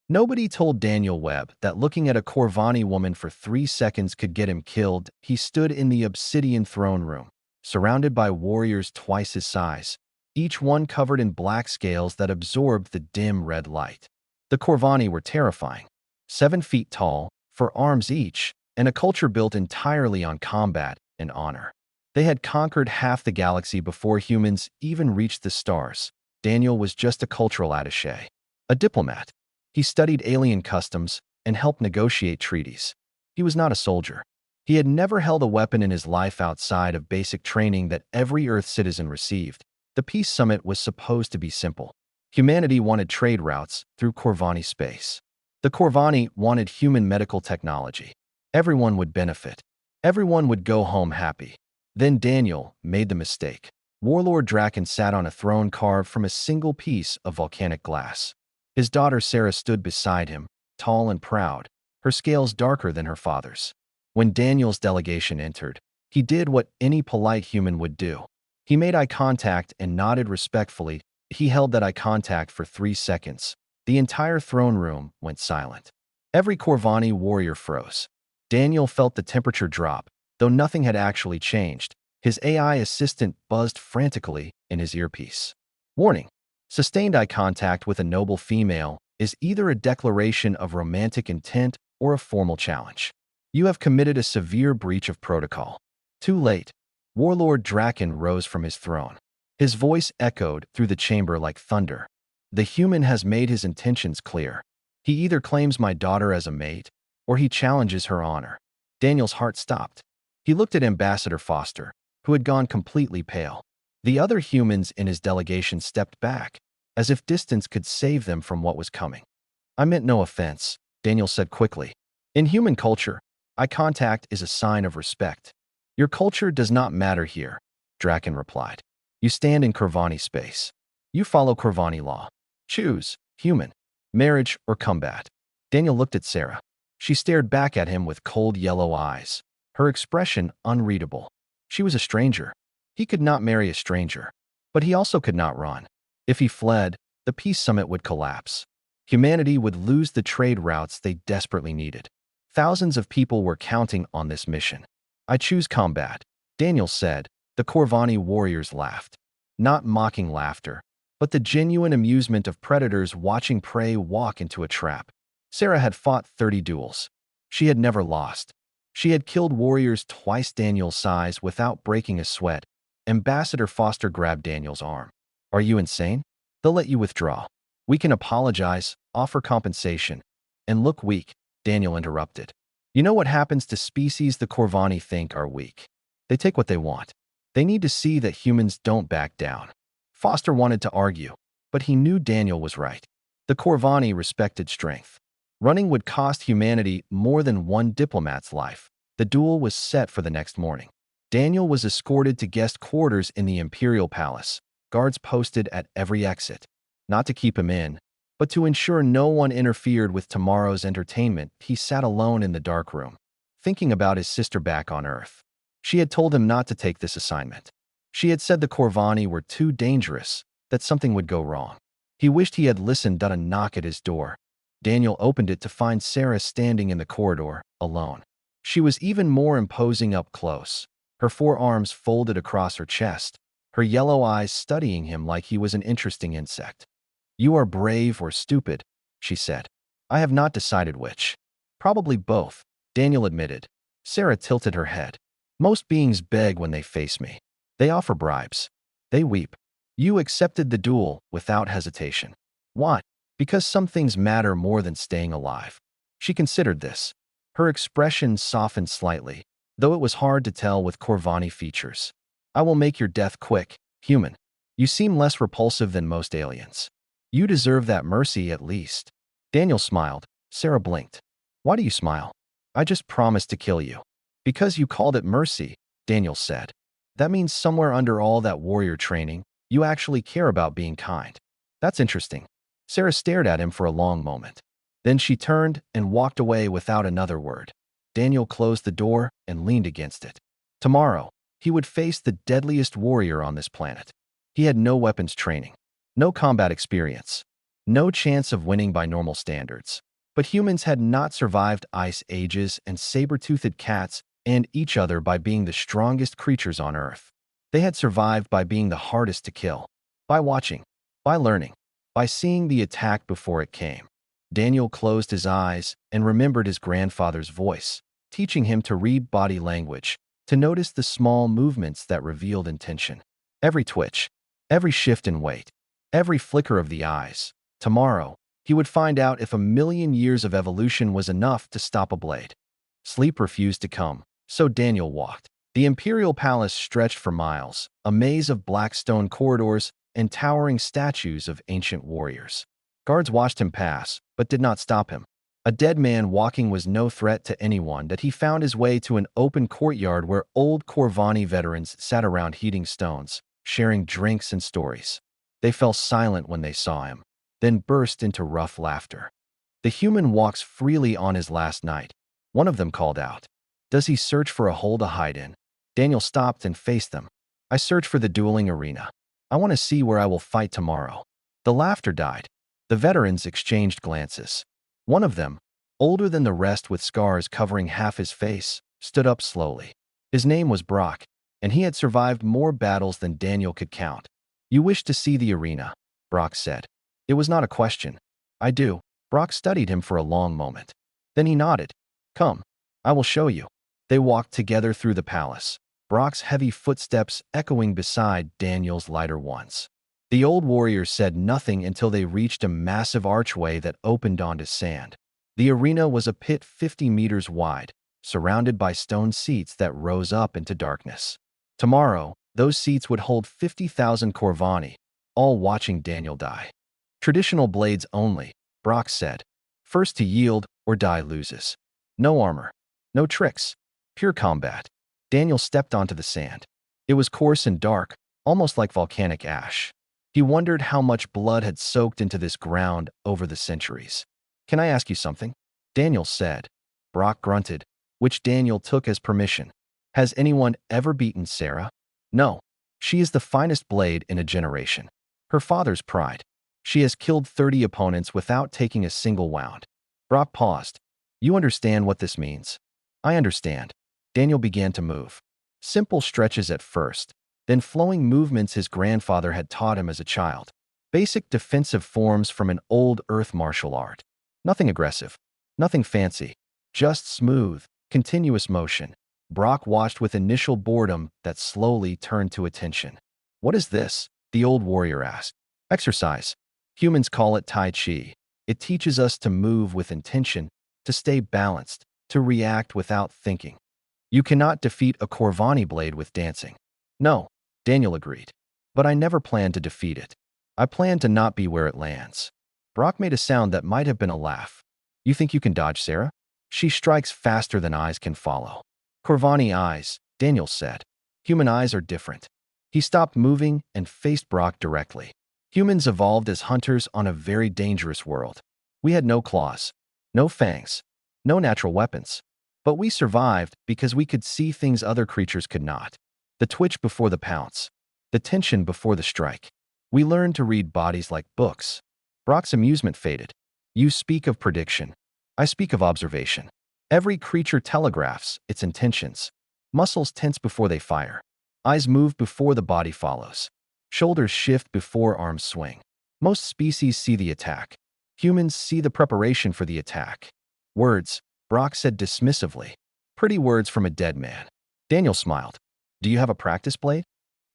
Nobody told Daniel Webb that looking at a Corvani woman for 3 seconds could get him killed. He stood in the obsidian throne room, surrounded by warriors twice his size, each one covered in black scales that absorbed the dim red light. The Corvani were terrifying, 7 feet tall, 4 arms each, and a culture built entirely on combat and honor. They had conquered half the galaxy before humans even reached the stars. Daniel was just a cultural attaché, a diplomat. He studied alien customs and helped negotiate treaties. He was not a soldier. He had never held a weapon in his life outside of basic training that every Earth citizen received. The Peace Summit was supposed to be simple. Humanity wanted trade routes through Corvani space. The Corvani wanted human medical technology. Everyone would benefit. Everyone would go home happy. Then Daniel made the mistake. Warlord Draken sat on a throne carved from a single piece of volcanic glass. His daughter Sarah stood beside him, tall and proud, her scales darker than her father's. When Daniel's delegation entered, he did what any polite human would do. He made eye contact and nodded respectfully. He held that eye contact for 3 seconds. The entire throne room went silent. Every Corvani warrior froze. Daniel felt the temperature drop, though nothing had actually changed. His AI assistant buzzed frantically in his earpiece. Warning: sustained eye contact with a noble female is either a declaration of romantic intent or a formal challenge. You have committed a severe breach of protocol. Too late. Warlord Draken rose from his throne. His voice echoed through the chamber like thunder. The human has made his intentions clear. He either claims my daughter as a mate, or he challenges her honor. Daniel's heart stopped. He looked at Ambassador Foster, who had gone completely pale. The other humans in his delegation stepped back, as if distance could save them from what was coming. I meant no offense, Daniel said quickly. In human culture, eye contact is a sign of respect. Your culture does not matter here, Draken replied. You stand in Corvani space. You follow Corvani law. Choose, human, marriage, or combat. Daniel looked at Sarah. She stared back at him with cold yellow eyes, her expression unreadable. She was a stranger. He could not marry a stranger, but he also could not run. If he fled, the Peace Summit would collapse. Humanity would lose the trade routes they desperately needed. Thousands of people were counting on this mission. I choose combat, Daniel said. The Corvani warriors laughed. Not mocking laughter, but the genuine amusement of predators watching prey walk into a trap. Sarah had fought 30 duels. She had never lost. She had killed warriors twice Daniel's size without breaking a sweat. Ambassador Foster grabbed Daniel's arm. Are you insane? They'll let you withdraw. We can apologize, offer compensation, and look weak, Daniel interrupted. You know what happens to species the Corvani think are weak? They take what they want. They need to see that humans don't back down. Foster wanted to argue, but he knew Daniel was right. The Corvani respected strength. Running would cost humanity more than one diplomat's life. The duel was set for the next morning. Daniel was escorted to guest quarters in the Imperial Palace, guards posted at every exit. Not to keep him in, but to ensure no one interfered with tomorrow's entertainment. He sat alone in the dark room, thinking about his sister back on Earth. She had told him not to take this assignment. She had said the Corvani were too dangerous, that something would go wrong. He wished he had listened to a knock at his door. Daniel opened it to find Sarah standing in the corridor, alone. She was even more imposing up close, her 4 arms folded across her chest, her yellow eyes studying him like he was an interesting insect. You are brave or stupid, she said. I have not decided which. Probably both, Daniel admitted. Sarah tilted her head. Most beings beg when they face me. They offer bribes. They weep. You accepted the duel without hesitation. Why? Because some things matter more than staying alive. She considered this. Her expression softened slightly, though it was hard to tell with Corvani features. I will make your death quick, human. You seem less repulsive than most aliens. You deserve that mercy at least. Daniel smiled. Sarah blinked. Why do you smile? I just promised to kill you. Because you called it mercy, Daniel said. That means somewhere under all that warrior training, you actually care about being kind. That's interesting. Sarah stared at him for a long moment. Then she turned and walked away without another word. Daniel closed the door and leaned against it. Tomorrow, he would face the deadliest warrior on this planet. He had no weapons training, no combat experience, No chance of winning by normal standards. But humans had not survived ice ages and saber-toothed cats and each other by being the strongest creatures on Earth. They had survived by being the hardest to kill, by watching, by learning, by seeing the attack before it came. Daniel closed his eyes and remembered his grandfather's voice, teaching him to read body language, to notice the small movements that revealed intention. Every twitch, every shift in weight, every flicker of the eyes. Tomorrow, he would find out if 1,000,000 years of evolution was enough to stop a blade. Sleep refused to come, so Daniel walked. The imperial palace stretched for miles, a maze of black stone corridors and towering statues of ancient warriors. Guards watched him pass, but did not stop him. A dead man walking was no threat to anyone that he found his way to an open courtyard where old Corvani veterans sat around heating stones, sharing drinks and stories. They fell silent when they saw him, then burst into rough laughter. The human walks freely on his last night. One of them called out. Does he search for a hole to hide in? Daniel stopped and faced them. I search for the dueling arena. I want to see where I will fight tomorrow. The laughter died. The veterans exchanged glances. One of them, older than the rest with scars covering half his face, stood up slowly. His name was Brock, and he had survived more battles than Daniel could count. You wish to see the arena, Brock said. It was not a question. I do. Brock studied him for a long moment. Then he nodded. Come, I will show you. They walked together through the palace, Brock's heavy footsteps echoing beside Daniel's lighter ones. The old warriors said nothing until they reached a massive archway that opened onto sand. The arena was a pit 50 meters wide, surrounded by stone seats that rose up into darkness. Tomorrow, those seats would hold 50,000 Corvani, all watching Daniel die. Traditional blades only, Brock said. First to yield or die loses. No armor, no tricks, pure combat. Daniel stepped onto the sand. It was coarse and dark, almost like volcanic ash. He wondered how much blood had soaked into this ground over the centuries. Can I ask you something? Daniel said. Brock grunted, which Daniel took as permission. Has anyone ever beaten Sarah? No. She is the finest blade in a generation. Her father's pride. She has killed 30 opponents without taking a single wound. Brock paused. You understand what this means? I understand. Daniel began to move. Simple stretches at first, then flowing movements his grandfather had taught him as a child. Basic defensive forms from an old earth martial art. Nothing aggressive, nothing fancy, just smooth, continuous motion. Brock watched with initial boredom that slowly turned to attention. What is this? The old warrior asked. Exercise. Humans call it Tai Chi. It teaches us to move with intention, to stay balanced, to react without thinking. You cannot defeat a Corvani blade with dancing. No, Daniel agreed. But I never planned to defeat it. I planned to not be where it lands. Brock made a sound that might have been a laugh. You think you can dodge Sarah? She strikes faster than eyes can follow. Corvani eyes, Daniel said. Human eyes are different. He stopped moving and faced Brock directly. Humans evolved as hunters on a very dangerous world. We had no claws, no fangs, no natural weapons. But we survived because we could see things other creatures could not. The twitch before the pounce, the tension before the strike. We learned to read bodies like books. Brock's amusement faded. You speak of prediction. I speak of observation. Every creature telegraphs its intentions. Muscles tense before they fire. Eyes move before the body follows. Shoulders shift before arms swing. Most species see the attack. Humans see the preparation for the attack. Words, Brock said dismissively. Pretty words from a dead man. Daniel smiled. Do you have a practice blade?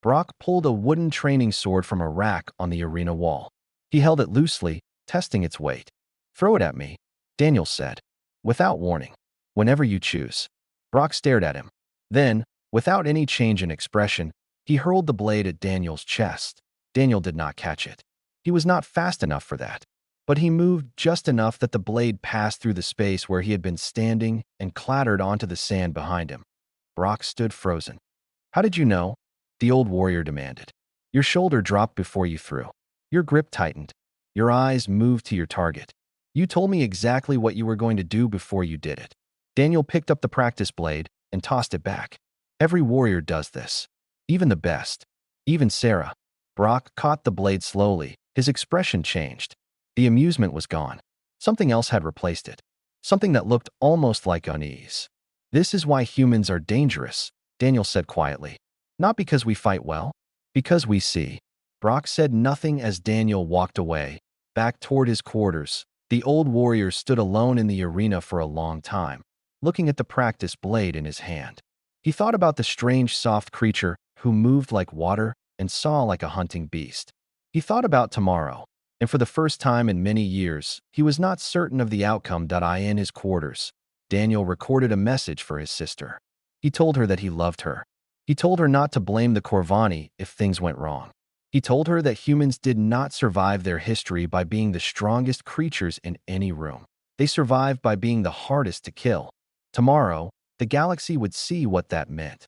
Brock pulled a wooden training sword from a rack on the arena wall. He held it loosely, testing its weight. Throw it at me, Daniel said. Without warning. Whenever you choose. Brock stared at him. Then, without any change in expression, he hurled the blade at Daniel's chest. Daniel did not catch it. He was not fast enough for that. But he moved just enough that the blade passed through the space where he had been standing and clattered onto the sand behind him. Brock stood frozen. How did you know? The old warrior demanded. Your shoulder dropped before you threw. Your grip tightened. Your eyes moved to your target. You told me exactly what you were going to do before you did it. Daniel picked up the practice blade and tossed it back. Every warrior does this. Even the best. Even Sarah. Brock caught the blade slowly. His expression changed. The amusement was gone. Something else had replaced it. Something that looked almost like unease. This is why humans are dangerous, Daniel said quietly. Not because we fight well, because we see. Brock said nothing as Daniel walked away, back toward his quarters. The old warrior stood alone in the arena for a long time, looking at the practice blade in his hand. He thought about the strange, soft creature who moved like water and saw like a hunting beast. He thought about tomorrow, and for the first time in many years, he was not certain of the outcome. In his quarters, Daniel recorded a message for his sister. He told her that he loved her. He told her not to blame the Corvani if things went wrong. He told her that humans did not survive their history by being the strongest creatures in any room. They survived by being the hardest to kill. Tomorrow, the galaxy would see what that meant.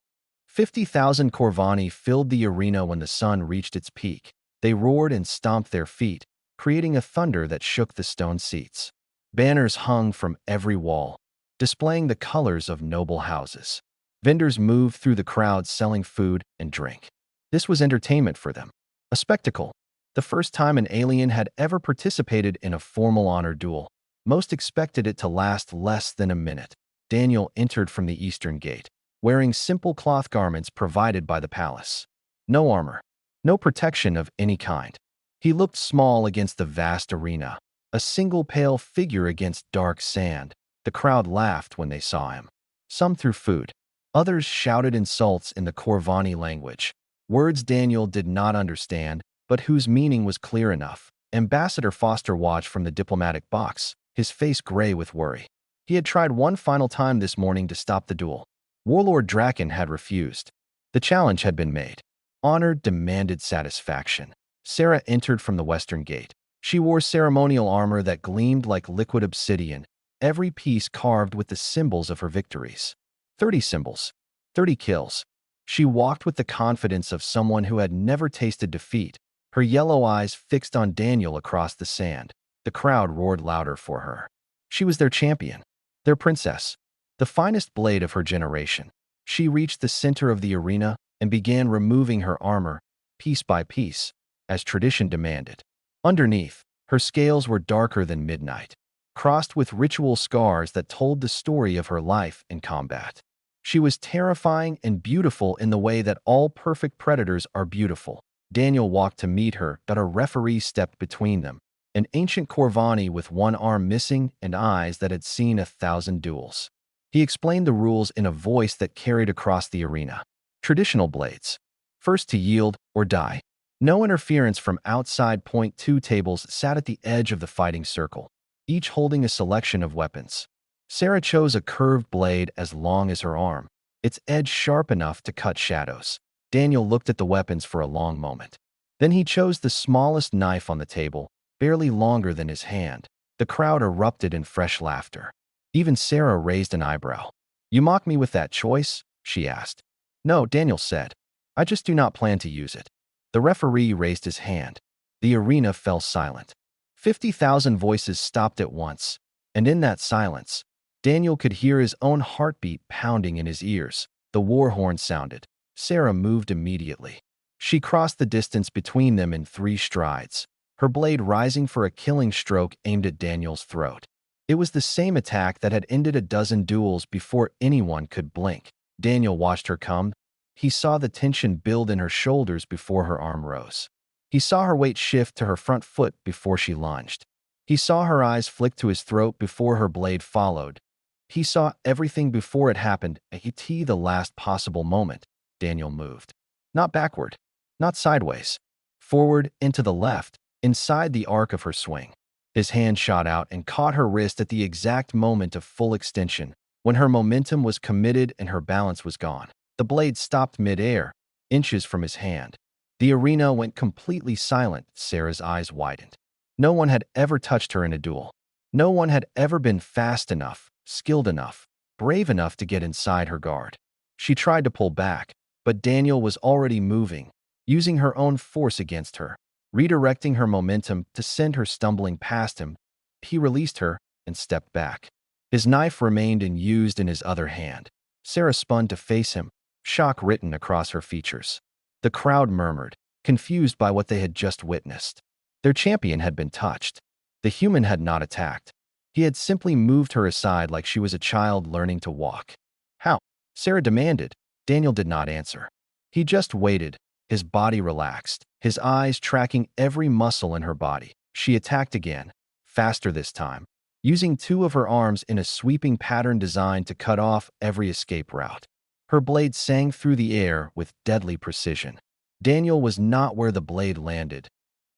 50,000 Corvani filled the arena when the sun reached its peak. They roared and stomped their feet, creating a thunder that shook the stone seats. Banners hung from every wall, displaying the colors of noble houses. Vendors moved through the crowd selling food and drink. This was entertainment for them. A spectacle. The first time an alien had ever participated in a formal honor duel. Most expected it to last less than a minute. Daniel entered from the eastern gate, wearing simple cloth garments provided by the palace. No armor. No protection of any kind. He looked small against the vast arena, a single pale figure against dark sand. The crowd laughed when they saw him. Some threw food. Others shouted insults in the Corvani language, words Daniel did not understand, but whose meaning was clear enough. Ambassador Foster watched from the diplomatic box, his face gray with worry. He had tried one final time this morning to stop the duel. Warlord Draken had refused. The challenge had been made. Honor demanded satisfaction. Sarah entered from the western gate. She wore ceremonial armor that gleamed like liquid obsidian, every piece carved with the symbols of her victories. 30 symbols. 30 kills. She walked with the confidence of someone who had never tasted defeat, her yellow eyes fixed on Daniel across the sand. The crowd roared louder for her. She was their champion, their princess, the finest blade of her generation. She reached the center of the arena and began removing her armor, piece by piece, as tradition demanded. Underneath, her scales were darker than midnight, crossed with ritual scars that told the story of her life in combat. She was terrifying and beautiful in the way that all perfect predators are beautiful. Daniel walked to meet her, but a referee stepped between them, an ancient Corvani with one arm missing and eyes that had seen 1,000 duels. He explained the rules in a voice that carried across the arena. Traditional blades. First to yield or die. No interference from outside. Point two tables sat at the edge of the fighting circle, each holding a selection of weapons. Sarah chose a curved blade as long as her arm, its edge sharp enough to cut shadows. Daniel looked at the weapons for a long moment. Then he chose the smallest knife on the table, barely longer than his hand. The crowd erupted in fresh laughter. Even Sarah raised an eyebrow. "You mock me with that choice?" she asked. "No," Daniel said. "I just do not plan to use it." The referee raised his hand. The arena fell silent. 50,000 voices stopped at once, and in that silence, Daniel could hear his own heartbeat pounding in his ears. The war horn sounded. Sarah moved immediately. She crossed the distance between them in 3 strides, her blade rising for a killing stroke aimed at Daniel's throat. It was the same attack that had ended a dozen duels before anyone could blink. Daniel watched her come. He saw the tension build in her shoulders before her arm rose. He saw her weight shift to her front foot before she lunged. He saw her eyes flick to his throat before her blade followed. He saw everything before it happened. The last possible moment, Daniel moved. Not backward, not sideways. Forward, into the left, inside the arc of her swing. His hand shot out and caught her wrist at the exact moment of full extension, when her momentum was committed and her balance was gone. The blade stopped mid-air, inches from his hand. The arena went completely silent. Sarah's eyes widened. No one had ever touched her in a duel. No one had ever been fast enough, skilled enough, brave enough to get inside her guard. She tried to pull back, but Daniel was already moving, using her own force against her, redirecting her momentum to send her stumbling past him. He released her and stepped back. His knife remained unused in his other hand. Sarah spun to face him, shock written across her features. The crowd murmured, confused by what they had just witnessed. Their champion had been touched. The human had not attacked. He had simply moved her aside like she was a child learning to walk. How? Sarah demanded. Daniel did not answer. He just waited, his body relaxed, his eyes tracking every muscle in her body. She attacked again, faster this time, using two of her arms in a sweeping pattern designed to cut off every escape route. Her blade sang through the air with deadly precision. Daniel was not where the blade landed.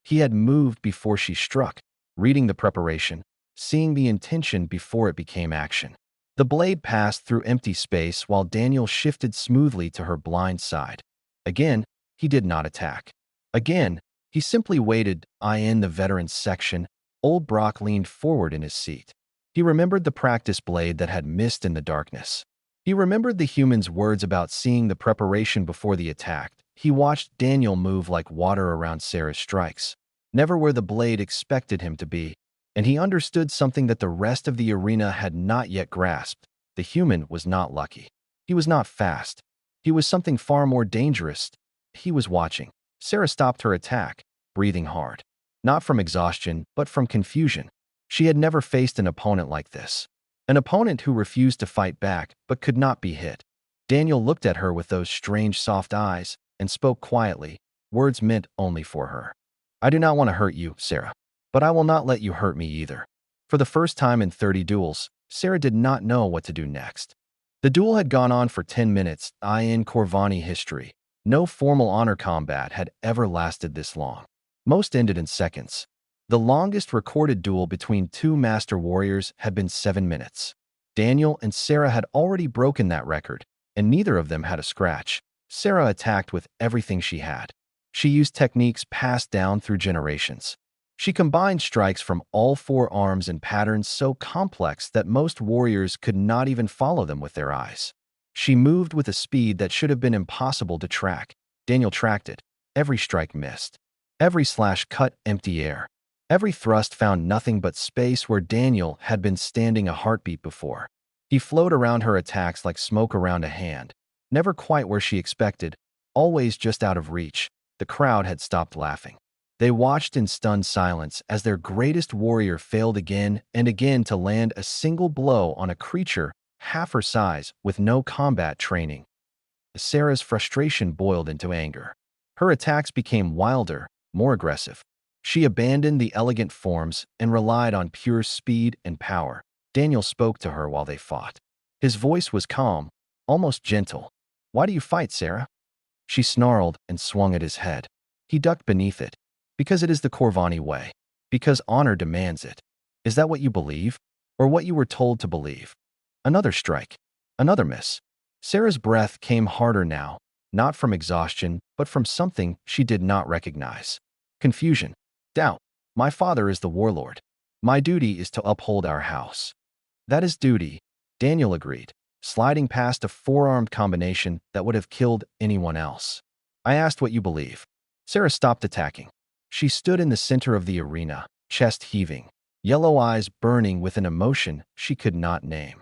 He had moved before she struck, reading the preparation, seeing the intention before it became action. The blade passed through empty space while Daniel shifted smoothly to her blind side. Again, he did not attack. Again, he simply waited. In the veterans section, old Brock leaned forward in his seat. He remembered the practice blade that had missed in the darkness. He remembered the human's words about seeing the preparation before the attack. He watched Daniel move like water around Sarah's strikes, never where the blade expected him to be, and he understood something that the rest of the arena had not yet grasped. The human was not lucky. He was not fast. He was something far more dangerous. He was watching. Sarah stopped her attack, breathing hard. Not from exhaustion, but from confusion. She had never faced an opponent like this. An opponent who refused to fight back, but could not be hit. Daniel looked at her with those strange soft eyes and spoke quietly, words meant only for her. I do not want to hurt you, Sarah, but I will not let you hurt me either. For the first time in 30 duels, Sarah did not know what to do next. The duel had gone on for 10 minutes. In Corvani history, no formal honor combat had ever lasted this long. Most ended in seconds. The longest recorded duel between two master warriors had been 7 minutes. Daniel and Sarah had already broken that record, and neither of them had a scratch. Sarah attacked with everything she had. She used techniques passed down through generations. She combined strikes from all four arms in patterns so complex that most warriors could not even follow them with their eyes. She moved with a speed that should have been impossible to track. Daniel tracked it. Every strike missed. Every slash cut empty air. Every thrust found nothing but space where Daniel had been standing a heartbeat before. He flowed around her attacks like smoke around a hand, never quite where she expected, always just out of reach. The crowd had stopped laughing. They watched in stunned silence as their greatest warrior failed again and again to land a single blow on a creature half her size with no combat training. Sarah's frustration boiled into anger. Her attacks became wilder, more aggressive. She abandoned the elegant forms and relied on pure speed and power. Daniel spoke to her while they fought. His voice was calm, almost gentle. Why do you fight, Sarah? She snarled and swung at his head. He ducked beneath it. Because it is the Corvani way. Because honor demands it. Is that what you believe? Or what you were told to believe? Another strike. Another miss. Sarah's breath came harder now, not from exhaustion, but from something she did not recognize. Confusion. Doubt. My father is the warlord. My duty is to uphold our house. That is duty, Daniel agreed, sliding past a four-armed combination that would have killed anyone else. I asked what you believe. Sarah stopped attacking. She stood in the center of the arena, chest heaving, yellow eyes burning with an emotion she could not name.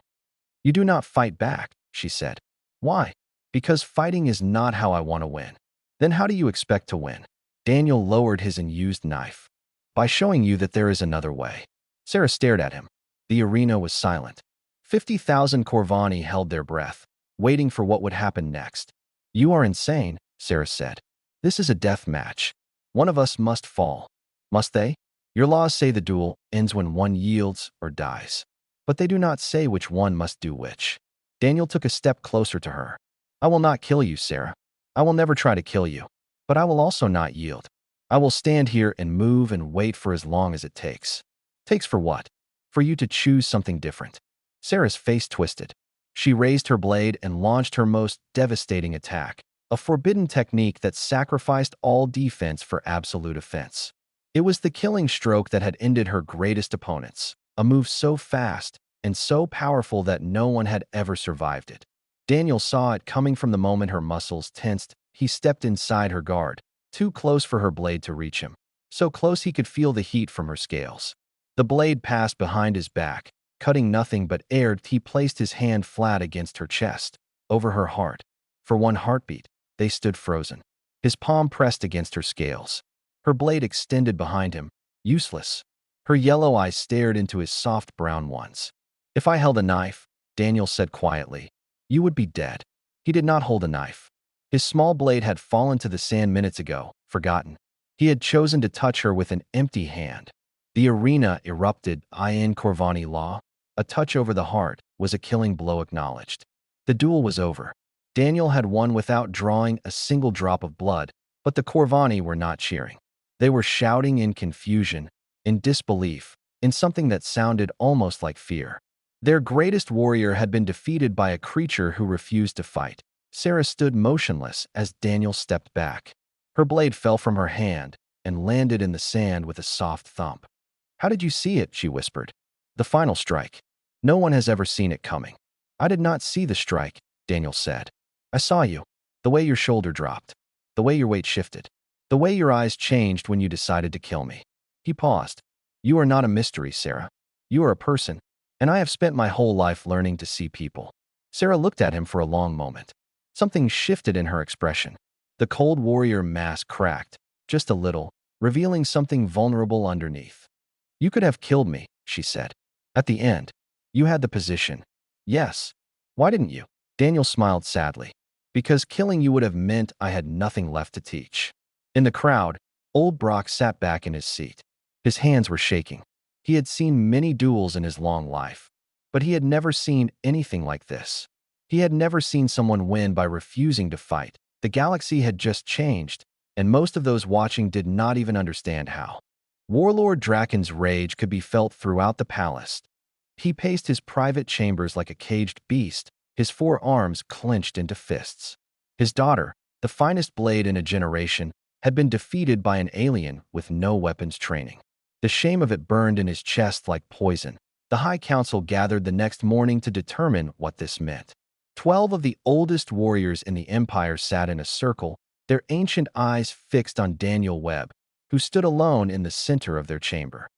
You do not fight back, she said. Why? Because fighting is not how I want to win. Then how do you expect to win? Daniel lowered his unused knife. By showing you that there is another way. Sarah stared at him. The arena was silent. 50,000 Corvani held their breath, waiting for what would happen next. You are insane, Sarah said. This is a death match. One of us must fall. Must they? Your laws say the duel ends when one yields or dies. But they do not say which one must do which. Daniel took a step closer to her. I will not kill you, Sarah. I will never try to kill you. But I will also not yield. I will stand here and move and wait for as long as it takes. Takes for what? For you to choose something different. Sarah's face twisted. She raised her blade and launched her most devastating attack, a forbidden technique that sacrificed all defense for absolute offense. It was the killing stroke that had ended her greatest opponents, a move so fast and so powerful that no one had ever survived it. Daniel saw it coming from the moment her muscles tensed. He stepped inside her guard, too close for her blade to reach him, so close he could feel the heat from her scales. The blade passed behind his back, cutting nothing but air. He placed his hand flat against her chest, over her heart. For one heartbeat, they stood frozen. His palm pressed against her scales. Her blade extended behind him, useless. Her yellow eyes stared into his soft brown ones. "If I held a knife," Daniel said quietly, "you would be dead." He did not hold a knife. His small blade had fallen to the sand minutes ago, forgotten. He had chosen to touch her with an empty hand. The arena erupted. In Corvani law, a touch over the heart was a killing blow acknowledged. The duel was over. Daniel had won without drawing a single drop of blood, but the Corvani were not cheering. They were shouting in confusion, in disbelief, in something that sounded almost like fear. Their greatest warrior had been defeated by a creature who refused to fight. Sarah stood motionless as Daniel stepped back. Her blade fell from her hand and landed in the sand with a soft thump. "How did you see it?" she whispered. "The final strike. No one has ever seen it coming." "I did not see the strike," Daniel said. "I saw you. The way your shoulder dropped. The way your weight shifted. The way your eyes changed when you decided to kill me." He paused. "You are not a mystery, Sarah. You are a person, and I have spent my whole life learning to see people." Sarah looked at him for a long moment. Something shifted in her expression. The cold warrior mask cracked, just a little, revealing something vulnerable underneath. "You could have killed me," she said. "At the end, you had the position." "Yes. Why didn't you?" Daniel smiled sadly. "Because killing you would have meant I had nothing left to teach." In the crowd, old Brock sat back in his seat. His hands were shaking. He had seen many duels in his long life, but he had never seen anything like this. He had never seen someone win by refusing to fight. The galaxy had just changed, and most of those watching did not even understand how. Warlord Draken's rage could be felt throughout the palace. He paced his private chambers like a caged beast, his 4 arms clenched into fists. His daughter, the finest blade in a generation, had been defeated by an alien with no weapons training. The shame of it burned in his chest like poison. The High Council gathered the next morning to determine what this meant. 12 of the oldest warriors in the Empire sat in a circle, their ancient eyes fixed on Daniel Webb, who stood alone in the center of their chamber.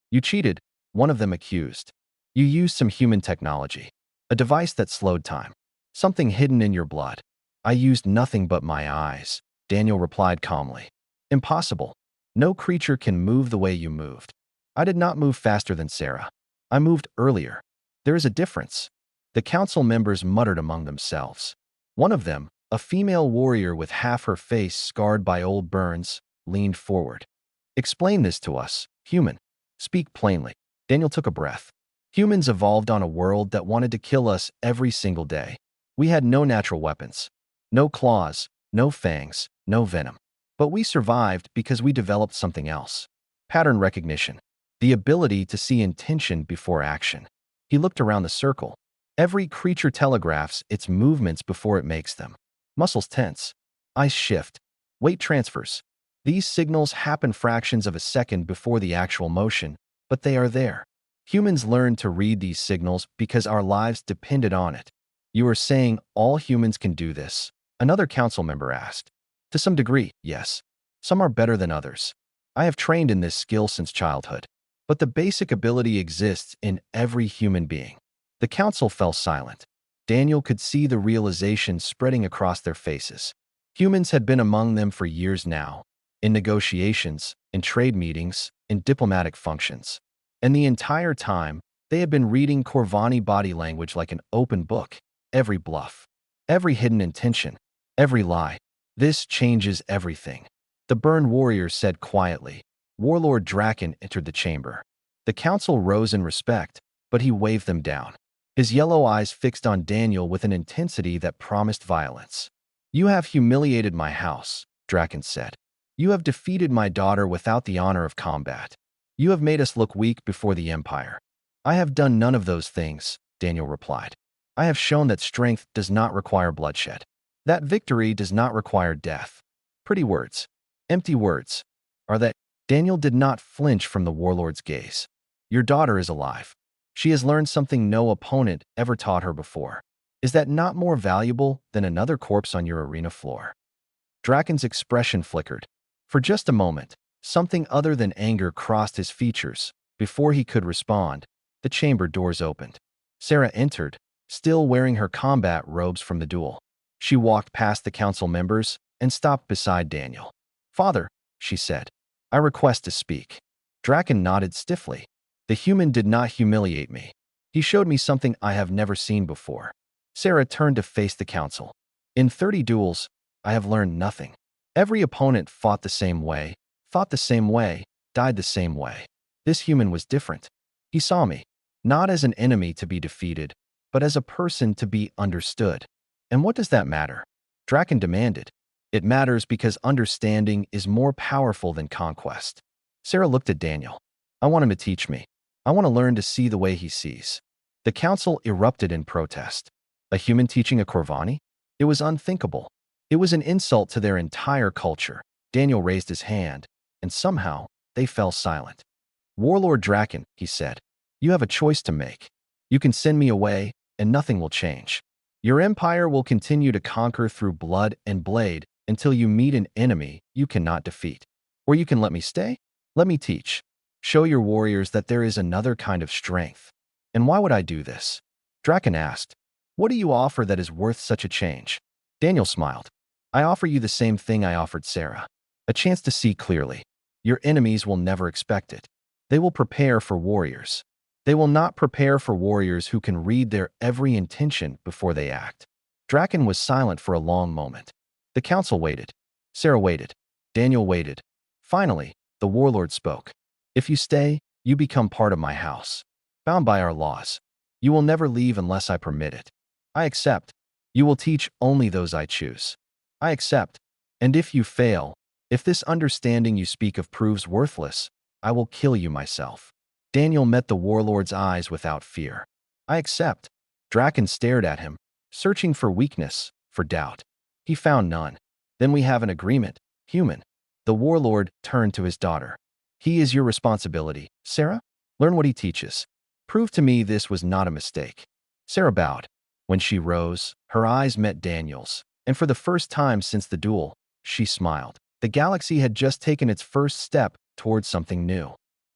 "You cheated," one of them accused. "You used some human technology, a device that slowed time, something hidden in your blood." "I used nothing but my eyes," Daniel replied calmly. "Impossible. No creature can move the way you moved." "I did not move faster than Sarah. I moved earlier." "There is a difference." The council members muttered among themselves. One of them, a female warrior with half her face scarred by old burns, leaned forward. "Explain this to us, human. Speak plainly." Daniel took a breath. "Humans evolved on a world that wanted to kill us every single day. We had no natural weapons. No claws, no fangs, no venom. But we survived because we developed something else. Pattern recognition. The ability to see intention before action." He looked around the circle. Every creature telegraphs its movements before it makes them. Muscles tense. Eyes shift. Weight transfers. These signals happen fractions of a second before the actual motion, but they are there. Humans learned to read these signals because our lives depended on it. "You are saying all humans can do this?" another council member asked. "To some degree, yes. Some are better than others. I have trained in this skill since childhood. But the basic ability exists in every human being." The council fell silent. Daniel could see the realization spreading across their faces. Humans had been among them for years now, in negotiations, in trade meetings, in diplomatic functions. And the entire time, they had been reading Corvani body language like an open book. Every bluff, every hidden intention, every lie. "This changes everything," the burned warrior said quietly. Warlord Draken entered the chamber. The council rose in respect, but he waved them down. His yellow eyes fixed on Daniel with an intensity that promised violence. "You have humiliated my house," Draken said. "You have defeated my daughter without the honor of combat. You have made us look weak before the Empire." "I have done none of those things," Daniel replied. "I have shown that strength does not require bloodshed. That victory does not require death." Pretty words. Empty words. Are they? Daniel did not flinch from the warlord's gaze. "Your daughter is alive. She has learned something no opponent ever taught her before. Is that not more valuable than another corpse on your arena floor?" Draken's expression flickered. For just a moment, something other than anger crossed his features. Before he could respond, the chamber doors opened. Sarah entered, still wearing her combat robes from the duel. She walked past the council members and stopped beside Daniel. "Father," she said, "I request to speak." Draken nodded stiffly. The human did not humiliate me. He showed me something I have never seen before. Sarah turned to face the council. In 30 duels, I have learned nothing. Every opponent fought the same way, thought the same way, died the same way. This human was different. He saw me, not as an enemy to be defeated, but as a person to be understood. And what does that matter? Draken demanded. It matters because understanding is more powerful than conquest. Sarah looked at Daniel. I want him to teach me. I want to learn to see the way he sees. The council erupted in protest. A human teaching a Corvani? It was unthinkable. It was an insult to their entire culture. Daniel raised his hand, and somehow they fell silent. Warlord Draken, he said, you have a choice to make. You can send me away, and nothing will change. Your empire will continue to conquer through blood and blade until you meet an enemy you cannot defeat. Or you can let me stay. Let me teach. Show your warriors that there is another kind of strength. And why would I do this? Draken asked. What do you offer that is worth such a change? Daniel smiled. I offer you the same thing I offered Sarah. A chance to see clearly. Your enemies will never expect it. They will prepare for warriors. They will not prepare for warriors who can read their every intention before they act. Draken was silent for a long moment. The council waited. Sarah waited. Daniel waited. Finally, the warlord spoke. If you stay, you become part of my house. Bound by our laws. You will never leave unless I permit it. I accept. You will teach only those I choose. I accept. And if you fail, if this understanding you speak of proves worthless, I will kill you myself. Daniel met the warlord's eyes without fear. I accept. Draken stared at him, searching for weakness, for doubt. He found none. Then we have an agreement, human. The warlord turned to his daughter. He is your responsibility, Sarah. Learn what he teaches. Prove to me this was not a mistake. Sarah bowed. When she rose, her eyes met Daniel's, and for the first time since the duel, she smiled. The galaxy had just taken its first step towards something new.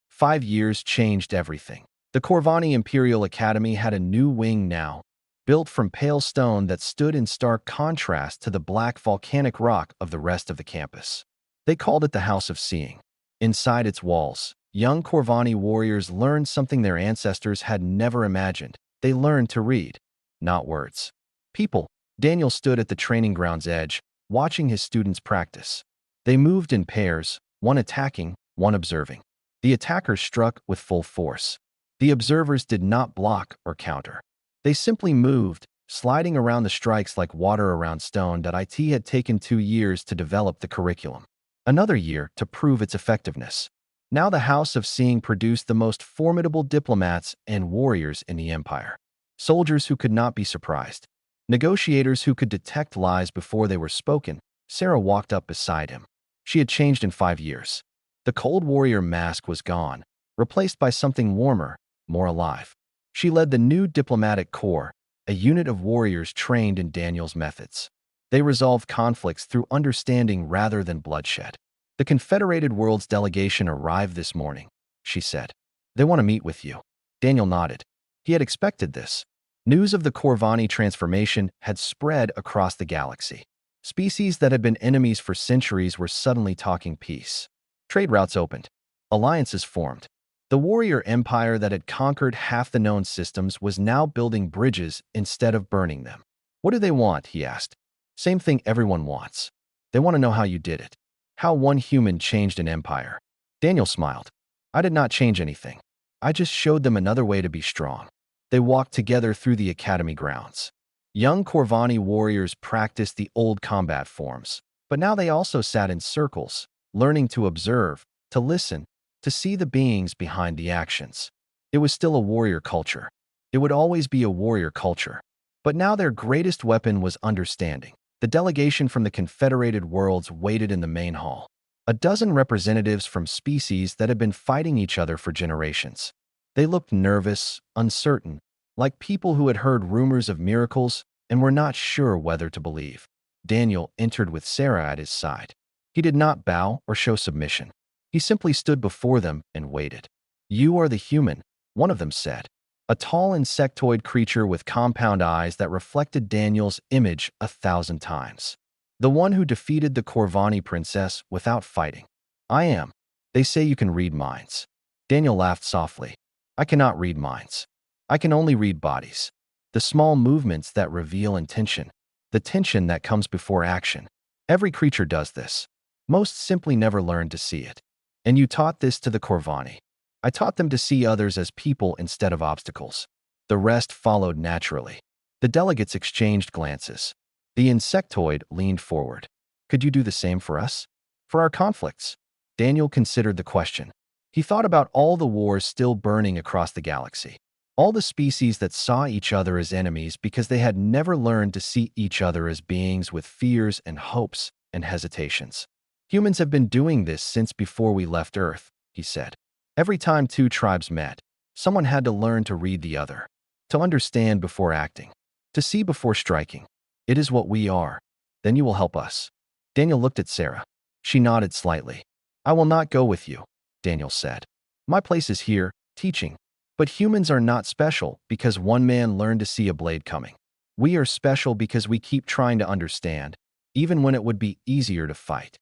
5 years changed everything. The Corvani Imperial Academy had a new wing now, built from pale stone that stood in stark contrast to the black volcanic rock of the rest of the campus. They called it the House of Seeing. Inside its walls, young Corvani warriors learned something their ancestors had never imagined. They learned to read, not words. People. Daniel stood at the training ground's edge, watching his students practice. They moved in pairs, one attacking, one observing. The attackers struck with full force. The observers did not block or counter. They simply moved, sliding around the strikes like water around stone. It had taken 2 years to develop the curriculum. Another year to prove its effectiveness. Now the House of Seeing produced the most formidable diplomats and warriors in the empire. Soldiers who could not be surprised. Negotiators who could detect lies before they were spoken. Sarah walked up beside him. She had changed in 5 years. The cold warrior mask was gone, replaced by something warmer, more alive. She led the new diplomatic corps, a unit of warriors trained in Daniel's methods. They resolved conflicts through understanding rather than bloodshed. The Confederated Worlds delegation arrived this morning, she said. They want to meet with you. Daniel nodded. He had expected this. News of the Corvani transformation had spread across the galaxy. Species that had been enemies for centuries were suddenly talking peace. Trade routes opened. Alliances formed. The warrior empire that had conquered half the known systems was now building bridges instead of burning them. What do they want? He asked. Same thing everyone wants. They want to know how you did it. How one human changed an empire. Daniel smiled. I did not change anything. I just showed them another way to be strong. They walked together through the academy grounds. Young Corvani warriors practiced the old combat forms, but now they also sat in circles, learning to observe, to listen, to see the beings behind the actions. It was still a warrior culture. It would always be a warrior culture. But now their greatest weapon was understanding. The delegation from the Confederated Worlds waited in the main hall. A dozen representatives from species that had been fighting each other for generations. They looked nervous, uncertain, like people who had heard rumors of miracles and were not sure whether to believe. Daniel entered with Sarah at his side. He did not bow or show submission. He simply stood before them and waited. You are the human, one of them said. A tall insectoid creature with compound eyes that reflected Daniel's image 1,000 times. The one who defeated the Corvani princess without fighting. I am. They say you can read minds. Daniel laughed softly. I cannot read minds. I can only read bodies. The small movements that reveal intention. The tension that comes before action. Every creature does this. Most simply never learn to see it. And you taught this to the Corvani. I taught them to see others as people instead of obstacles. The rest followed naturally. The delegates exchanged glances. The insectoid leaned forward. Could you do the same for us? For our conflicts? Daniel considered the question. He thought about all the wars still burning across the galaxy. All the species that saw each other as enemies because they had never learned to see each other as beings with fears and hopes and hesitations. Humans have been doing this since before we left Earth, he said. Every time two tribes met, someone had to learn to read the other, to understand before acting, to see before striking. It is what we are. Then you will help us. Daniel looked at Sarah. She nodded slightly. I will not go with you, Daniel said. My place is here, teaching. But humans are not special because one man learned to see a blade coming. We are special because we keep trying to understand, even when it would be easier to fight.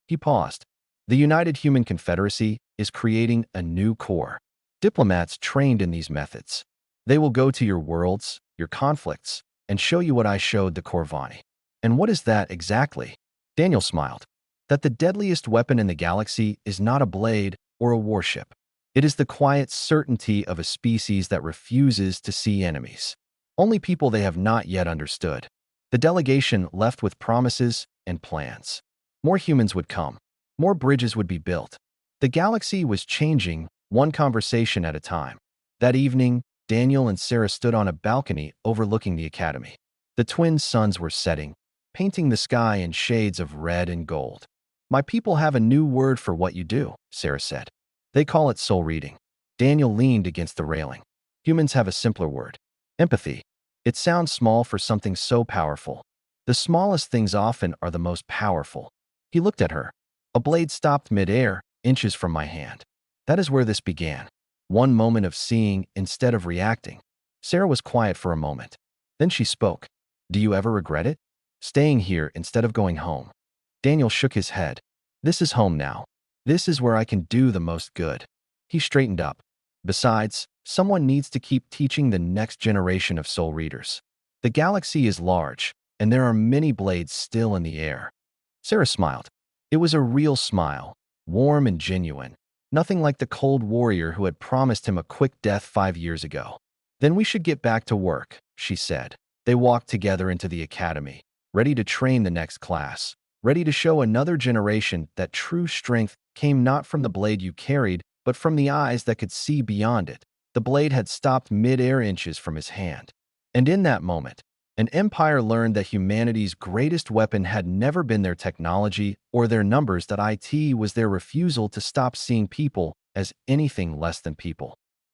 He paused. The United Human Confederacy is creating a new corps. Diplomats trained in these methods. They will go to your worlds, your conflicts, and show you what I showed the Corvani. And what is that exactly? Daniel smiled. That the deadliest weapon in the galaxy is not a blade or a warship. It is the quiet certainty of a species that refuses to see enemies. Only people they have not yet understood. The delegation left with promises and plans. More humans would come. More bridges would be built. The galaxy was changing, one conversation at a time. That evening, Daniel and Sarah stood on a balcony overlooking the academy. The twin suns were setting, painting the sky in shades of red and gold. My people have a new word for what you do, Sarah said. They call it soul reading. Daniel leaned against the railing. Humans have a simpler word. Empathy. It sounds small for something so powerful. The smallest things often are the most powerful. He looked at her. A blade stopped mid-air, inches from my hand. That is where this began. One moment of seeing instead of reacting. Sarah was quiet for a moment. Then she spoke. Do you ever regret it? Staying here instead of going home. Daniel shook his head. This is home now. This is where I can do the most good. He straightened up. Besides, someone needs to keep teaching the next generation of soul readers. The galaxy is large, and there are many blades still in the air. Sarah smiled. It was a real smile, warm and genuine. Nothing like the cold warrior who had promised him a quick death 5 years ago. Then we should get back to work, she said. They walked together into the academy, ready to train the next class, ready to show another generation that true strength came not from the blade you carried, but from the eyes that could see beyond it. The blade had stopped mid-air inches from his hand. And in that moment, an empire learned that humanity's greatest weapon had never been their technology or their numbers, that it was their refusal to stop seeing people as anything less than people.